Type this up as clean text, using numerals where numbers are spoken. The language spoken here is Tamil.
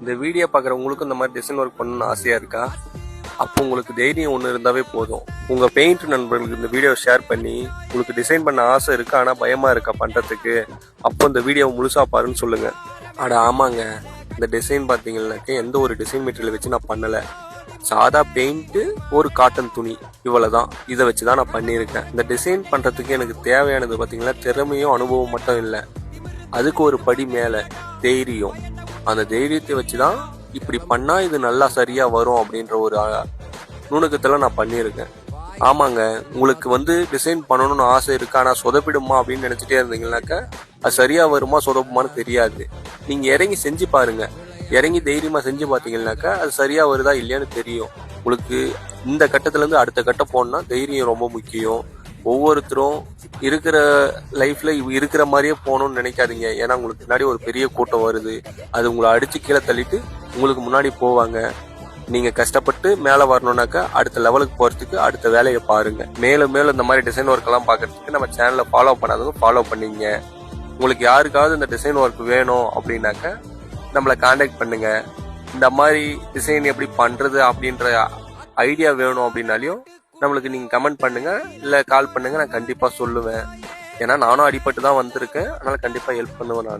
இந்த வீடியோ பார்க்குற உங்களுக்கு இந்த மாதிரி டிசைன் ஒர்க் பண்ணணும்னு ஆசையாக இருக்கா? அப்போ உங்களுக்கு தைரியம் ஒன்று இருந்தாவே போதும். உங்கள் பெயிண்ட் நண்பர்களுக்கு இந்த வீடியோ ஷேர் பண்ணி உங்களுக்கு டிசைன் பண்ண ஆசை இருக்கா ஆனால் பயமாக இருக்கா பண்ணுறதுக்கு, அப்போ இந்த வீடியோவை முழுசாக பாருன்னு சொல்லுங்கள். அட ஆமாங்க, இந்த டிசைன் பார்த்தீங்கன்னாக்க எந்த ஒரு டிசைன் மெட்டீரியல் வச்சு நான் பண்ணலை. சாதா பெயிண்ட்டு, ஒரு காட்டன் துணி, இவ்வளோதான். இதை வச்சு தான் நான் பண்ணியிருக்கேன். இந்த டிசைன் பண்ணுறதுக்கு எனக்கு தேவையானது பார்த்தீங்கன்னா திறமையும் அனுபவம் மட்டும் இல்லை, அதுக்கு ஒரு படி மேலே தைரியம். அந்த தைரியத்தை வச்சு தான் இப்படி பண்ணால் இது நல்லா சரியாக வரும் அப்படின்ற ஒரு நுணுக்கத்தில் நான் பண்ணியிருக்கேன். ஆமாங்க, உங்களுக்கு டிசைன் பண்ணணும்னு ஆசை இருக்கு ஆனால் சொதப்பிடுமா அப்படின்னு நினச்சிட்டே இருந்தீங்கன்னாக்கா அது சரியாக வருமா சொதப்புமான்னு தெரியாது. நீங்கள் இறங்கி செஞ்சு பாருங்கள். இறங்கி தைரியமாக செஞ்சு பார்த்தீங்கன்னாக்கா அது சரியாக வருதா இல்லையான்னு தெரியும். உங்களுக்கு இந்த கட்டத்துலேருந்து அடுத்த கட்டம் போகணுன்னா தைரியம் ரொம்ப முக்கியம். ஒவ்வொருத்தரும் இருக்கிற லைஃப்ல இருக்கிற மாதிரியே போகணும்னு நினைக்காதீங்க. ஏன்னா உங்களுக்கு முன்னாடி ஒரு பெரிய கூட்டம் வருது, அது உங்களை அடிச்சு கீழே தள்ளிட்டு உங்களுக்கு முன்னாடி போவாங்க. நீங்க கஷ்டப்பட்டு மேலே வரணும்னாக்கா அடுத்த லெவலுக்கு போறதுக்கு அடுத்த வேலையை பாருங்க. மேலும் மேலும் இந்த மாதிரி டிசைன் ஒர்க் எல்லாம் பார்க்கறதுக்கு நம்ம சேனலை ஃபாலோ பண்ணாதவங்க ஃபாலோ பண்ணிங்க. உங்களுக்கு யாருக்காவது இந்த டிசைன் ஒர்க் வேணும் அப்படின்னாக்க நம்மளை கான்டாக்ட் பண்ணுங்க. இந்த மாதிரி டிசைன் எப்படி பண்றது அப்படின்ற ஐடியா வேணும் அப்படின்னாலையும் நம்மளுக்கு நீங்கள் கமெண்ட் பண்ணுங்க, இல்லை கால் பண்ணுங்க, நான் கண்டிப்பாக சொல்லுவேன். ஏன்னா நானும் அடிபட்டு தான் வந்திருக்கேன், அதனால கண்டிப்பாக ஹெல்ப் பண்ணுவேன் நான்.